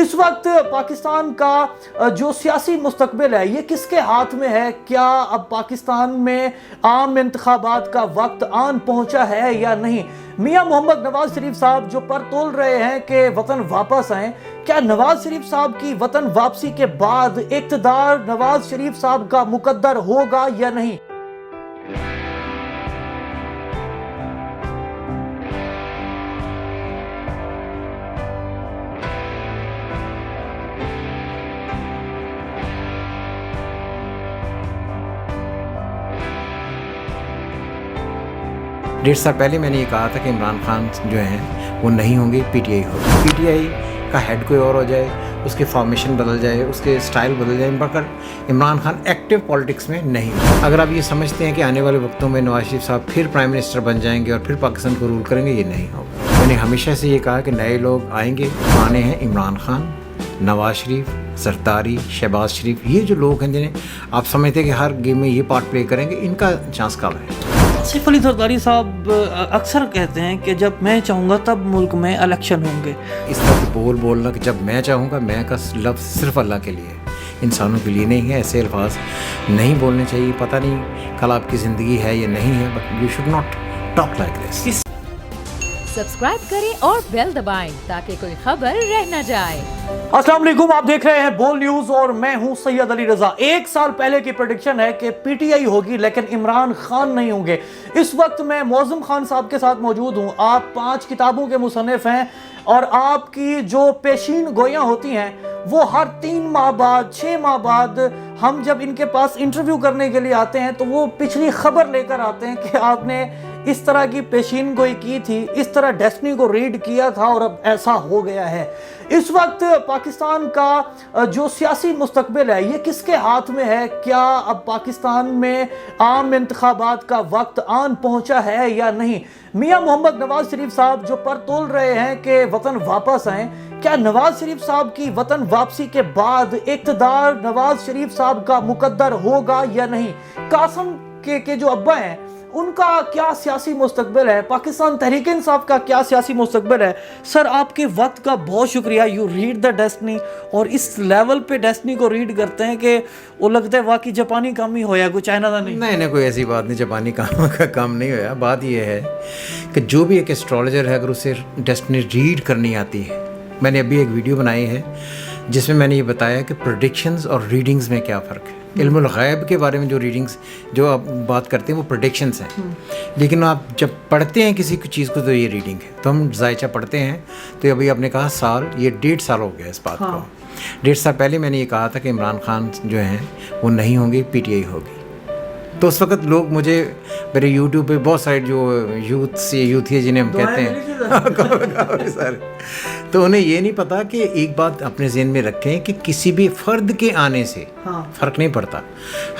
اس وقت پاکستان کا جو سیاسی مستقبل ہے یہ کس کے ہاتھ میں ہے؟ کیا اب پاکستان میں عام انتخابات کا وقت آن پہنچا ہے یا نہیں؟ میاں محمد نواز شریف صاحب جو پر تول رہے ہیں کہ وطن واپس آئیں، کیا نواز شریف صاحب کی وطن واپسی کے بعد اقتدار نواز شریف صاحب کا مقدر ہوگا یا نہیں؟ ڈیڑھ سال پہلے میں نے یہ کہا تھا کہ عمران خان جو ہیں وہ نہیں ہوں گے، پی ٹی آئی ہوگی۔ پی ٹی آئی کا ہیڈ کوئی اور ہو جائے، اس کے فارمیشن بدل جائے، اس کے سٹائل بدل جائے، مگر عمران خان ایکٹیو پالیٹکس میں نہیں ہوں۔ اگر آپ یہ سمجھتے ہیں کہ آنے والے وقتوں میں نواز شریف صاحب پھر پرائم منسٹر بن جائیں گے اور پھر پاکستان کو رول کریں گے، یہ نہیں ہوگا۔ میں نے ہمیشہ سے یہ کہا کہ نئے لوگ آئیں گے، آنے ہیں عمران خان، نواز شریف، زرداری، شہباز شریف، یہ جو لوگ ہیں جنہیں آپ سمجھتے ہیں کہ ہر گیم میں یہ پارٹ پلے کریں گے، ان کا چانس کم ہے۔ آصف علی زرداری صاحب اکثر کہتے ہیں کہ جب میں چاہوں گا تب ملک میں الیکشن ہوں گے۔ اس طرح بولنا کہ جب میں چاہوں گا، میں کا لفظ صرف اللہ کے لیے، انسانوں کے لیے نہیں ہے۔ ایسے الفاظ نہیں بولنے چاہیے۔ پتہ نہیں کل آپ کی زندگی ہے یا نہیں ہے، but you should not talk like this. Subscribe کریں اور بیل دبائیں تاکہ کوئی خبر رہ نہ جائے۔ السلام علیکم، آپ دیکھ رہے ہیں بول نیوز اور میں ہوں سید علی رضا۔ ایک سال پہلے کی پریڈکشن ہے کہ پی ٹی آئی ہوگی لیکن عمران خان نہیں ہوں گے۔ اس وقت میں معظم خان صاحب کے ساتھ موجود ہوں۔ آپ 5 کتابوں کے مصنف ہیں اور آپ کی جو پیشین گویاں ہوتی ہیں وہ ہر 3 ماہ بعد 6 ماہ بعد ہم جب ان کے پاس انٹرویو کرنے کے لیے آتے ہیں تو وہ پچھلی خبر لے کر آتے ہیں کہ آپ نے اس طرح کی پیشین گوئی کی تھی، اس طرح ڈیسٹنی کو ریڈ کیا تھا اور اب ایسا ہو گیا ہے۔ اس وقت پاکستان کا جو سیاسی مستقبل ہے یہ کس کے ہاتھ میں ہے؟ کیا اب پاکستان میں عام انتخابات کا وقت آن پہنچا ہے یا نہیں؟ میاں محمد نواز شریف صاحب جو پر تول رہے ہیں کہ وطن واپس آئیں، کیا نواز شریف صاحب کی وطن واپسی کے بعد اقتدار نواز شریف صاحب کا مقدر ہوگا یا نہیں؟ قاسم کے جو ابا ہیں ان کا کیا سیاسی مستقبل ہے؟ پاکستان تحریک انصاف کا کیا سیاسی مستقبل ہے؟ سر آپ کے وقت کا بہت شکریہ۔ یو ریڈ دا ڈیسٹنی، اور اس لیول پہ ڈیسٹنی کو ریڈ کرتے ہیں کہ وہ لگتا ہے واقعی جاپانی کام ہی ہویا، کوئی چائنا دا نہیں۔ نہیں، کوئی ایسی بات نہیں، جاپانی کام نہیں ہویا۔ بات یہ ہے کہ جو بھی ایک ایسٹرالوجر ہے اگر اسے ڈیسٹنی ریڈ کرنی آتی ہے، میں نے ابھی ایک ویڈیو بنائی ہے جس میں نے یہ بتایا کہ پریڈکشنز اور ریڈنگز میں کیا فرق ہے۔ علم الغیب کے بارے میں جو ریڈنگز جو آپ بات کرتے ہیں وہ پریڈکشنز ہیں، لیکن آپ جب پڑھتے ہیں کسی چیز کو تو یہ ریڈنگ ہے۔ تو ہم ذائچہ پڑھتے ہیں، تو ابھی آپ نے کہا سال، یہ 1.5 سال ہو گیا اس بات کو۔ 1.5 سال پہلے میں نے یہ کہا تھا کہ عمران خان جو ہیں وہ نہیں ہوں گے، پی ٹی آئی ہوگی۔ تو اس وقت لوگ مجھے میرے یوٹیوب پہ بہت سارے جو یوتھی جنہیں ہم کہتے ہیں سر، تو انہیں یہ نہیں پتا کہ ایک بات اپنے ذہن میں رکھیں کہ کسی بھی فرد کے آنے سے فرق نہیں پڑتا۔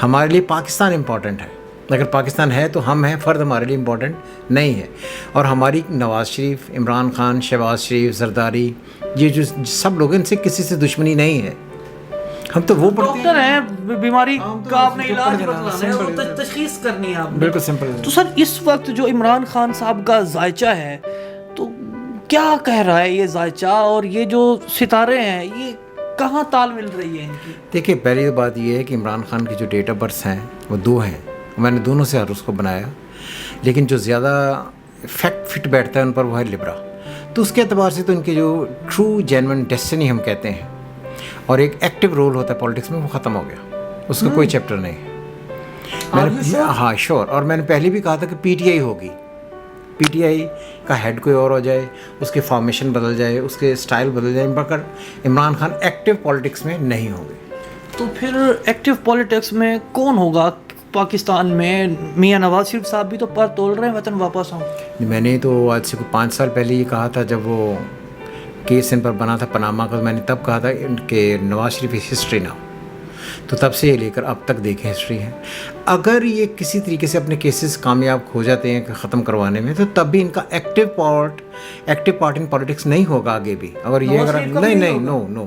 ہمارے لیے پاکستان امپورٹنٹ ہے، اگر پاکستان ہے تو ہم ہیں، فرد ہمارے لیے امپورٹنٹ نہیں ہے۔ اور ہماری نواز شریف، عمران خان، شہباز شریف، زرداری، یہ جو سب لوگ ان سے کسی سے دشمنی نہیں ہے۔ ہم تو وہ ڈاکٹر ہیں، بیماری کا آپ نے علاج بتلانا ہے اور تشخیص کرنی ہے آپ نے۔ بالکل سمپل۔ تو سر اس وقت جو عمران خان صاحب کا ذائچہ ہے تو کیا کہہ رہا ہے یہ ذائچہ، اور یہ جو ستارے ہیں یہ کہاں تال مل رہی ہے ان کی؟ دیکھیے، پہلی بات یہ ہے کہ عمران خان کی جو ڈیٹ آف برتھ ہیں وہ 2 ہیں، میں نے دونوں سے ہر اس کو بنایا، لیکن جو زیادہ فیکٹ فٹ بیٹھتا ہے ان پر وہ ہے لبرا۔ تو اس کے اعتبار سے تو ان کی جو ٹرو جینوئن ڈیسٹنی ہم کہتے ہیں اور ایک ایکٹیو رول ہوتا ہے پالیٹکس میں، وہ ختم ہو گیا، اس کا کوئی چیپٹر نہیں ہے۔ ہاں شور، اور میں نے پہلے بھی کہا تھا کہ پی ٹی آئی ہوگی۔ پی ٹی آئی کا ہیڈ کوئی اور ہو جائے، اس کے فارمیشن بدل جائے، اس کے سٹائل بدل جائے، مگر عمران خان ایکٹیو پالیٹکس میں نہیں ہوں گے۔ تو پھر ایکٹیو پالیٹکس میں کون ہوگا پاکستان میں؟ میاں نواز شریف صاحب بھی تو پر تول رہے ہیں وطن واپس آؤں۔ میں نے تو آج سے 5 سال پہلے یہ کہا تھا، جب وہ کیس ان پر بنا تھا پاناما کا، میں نے تب کہا تھا کہ نواز شریف ہسٹری نہ ہو۔ تو تب سے یہ لے کر اب تک دیکھیں ہسٹری ہے۔ اگر یہ کسی طریقے سے اپنے کیسز کامیاب ہو جاتے ہیں ختم کروانے میں، تو تب بھی ان کا ایکٹیو پارٹ ان پالیٹکس نہیں ہوگا آگے بھی۔ اگر یہ نو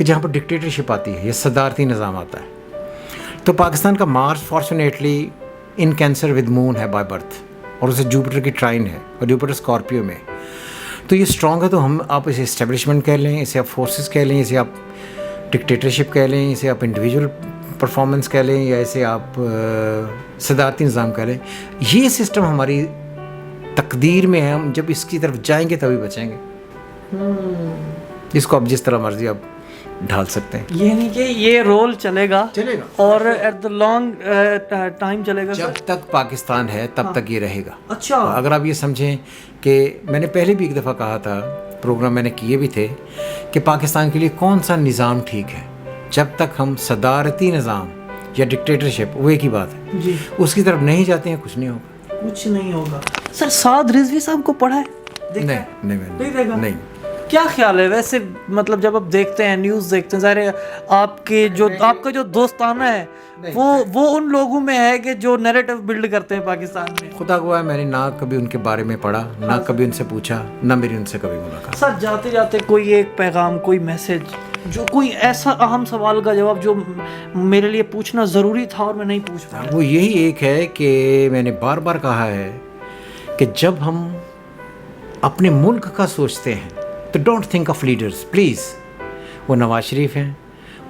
کہ جہاں پر ڈکٹیٹرشپ آتی ہے یا صدارتی نظام آتا ہے. تو پاکستان کا مارس فارچونیٹلی ان کینسر ود مون ہے بائی برتھ, اور اسے جوپیٹر کی ٹرائن ہے, اور جوپیٹر اسکارپیو میں. تو یہ اسٹرانگ ہے. تو آپ اسے اسٹیبلشمنٹ کہہ لیں, اسے آپ فورسز کہہ لیں, اسے آپ ڈکٹیٹرشپ کہہ لیں, اسے آپ انڈیویجول پرفارمنس کہہ لیں, یا اسے آپ صدارتی نظام کہہ لیں, یہ سسٹم ہماری تقدیر میں ہے. ہم جب اس کی طرف جائیں گے تبھی بچیں گے. اس کو آپ جس طرح مرضی آپ ڈھال سکتے ہیں. یہ نہیں کہ یہ رول چلے گا اور ایٹ دا لانگ ٹائم چلے گا. جب تک پاکستان ہے تب تک یہ رہے گا. اچھا, اگر آپ یہ سمجھیں کہ میں نے پہلے بھی ایک دفعہ کہا تھا, پروگرام میں نے کیے بھی تھے, کہ پاکستان کے لیے کون سا نظام ٹھیک ہے. جب تک ہم صدارتی نظام یا ڈکٹیٹرشپ, وہ ایک ہی بات ہے, جی اس کی طرف نہیں جاتے ہیں, کچھ نہیں ہوگا. کچھ نہیں ہوگا. سر سعد رضوی صاحب کو پڑھا ہے؟ نہیں. کیا خیال ہے ویسے, مطلب جب آپ دیکھتے ہیں نیوز دیکھتے ہیں, ظاہر ہے آپ کا جو دوستانہ ہے وہ ان لوگوں میں ہے کہ جو نیریٹو بلڈ کرتے ہیں پاکستان میں. خدا گواہ میں نے نہ کبھی ان کے بارے میں پڑھا, نہ کبھی ان سے پوچھا, نہ میری ان سے کبھی ملاقات. سر جاتے جاتے کوئی ایک پیغام, کوئی میسج, جو کوئی ایسا اہم سوال کا جواب جو میرے لیے پوچھنا ضروری تھا اور میں نہیں پوچھ پایا. وہ یہی ایک ہے کہ میں نے بار بار کہا ہے کہ جب ہم اپنے ملک کا سوچتے ہیں تو don't think of leaders please. وہ نواز شریف ہیں,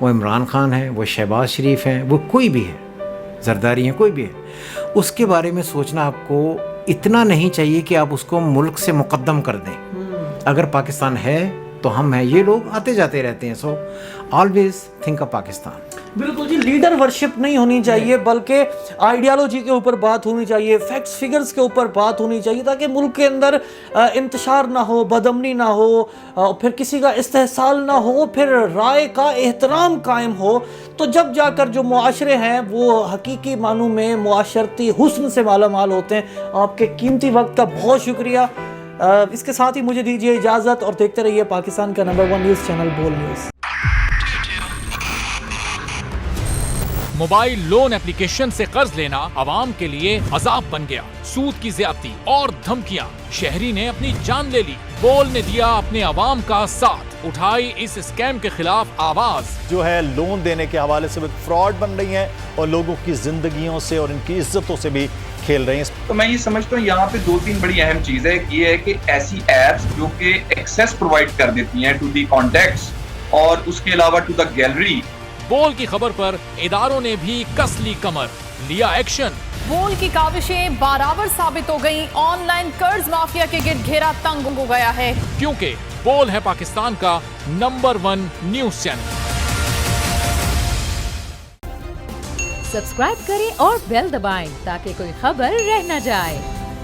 وہ عمران خان ہیں, وہ شہباز شریف ہیں, وہ کوئی بھی ہے, زرداری ہیں, کوئی بھی ہے, اس کے بارے میں سوچنا آپ کو اتنا نہیں چاہیے کہ آپ اس کو ملک سے مقدم کر دیں. اگر پاکستان ہے تو ہم ہیں. یہ لوگ آتے جاتے رہتے ہیں, so always think of Pakistan. بالکل جی, لیڈر ورشپ نہیں ہونی چاہیے, بلکہ آئیڈیالوجی کے اوپر بات ہونی چاہیے, فیکٹس فگرز کے اوپر بات ہونی چاہیے, تاکہ ملک کے اندر انتشار نہ ہو, بدامنی نہ ہو, پھر کسی کا استحصال نہ ہو, پھر رائے کا احترام قائم ہو. تو جب جا کر جو معاشرے ہیں وہ حقیقی معنوں میں معاشرتی حسن سے مالا مال ہوتے ہیں. آپ کے قیمتی وقت کا بہت شکریہ. اس کے ساتھ ہی مجھے دیجیے اجازت, اور دیکھتے رہیے پاکستان کا نمبر 1 نیوز چینل بول نیوز. موبائل لون اپلیکیشن سے قرض لینا عوام کے لیے عذاب بن گیا. سود کی زیادتی اور دھمکیاں, شہری نے اپنی جان لے لی. بول نے دیا اپنے عوام کا ساتھ, اٹھائی اس اسکیم کے خلاف آواز. جو ہے لون دینے کے حوالے سے فراڈ بن رہی ہیں اور لوگوں کی زندگیوں سے اور ان کی عزتوں سے بھی کھیل رہے ہیں. تو میں یہ سمجھتا ہوں یہاں پہ 2-3 بڑی اہم چیز ہے. یہ ہے کہ ایسی ایپس جو کہ ایکسیس پرووائڈ کر دیتی ہیں ٹو دی کانٹیکٹس, اور اس کے علاوہ ٹو دا گیلری. بول کی خبر پر اداروں نے بھی کس لی کمر, لیا ایکشن. بول کی کاوشیں برابر ثابت ہو گئیں. آن لائن قرض مافیا کے گرد گھیرا تنگ ہو گیا ہے, کیونکہ بول ہے پاکستان کا نمبر 1 نیوز چینل. سبسکرائب کریں اور بیل دبائیں تاکہ کوئی خبر رہ نہ جائے.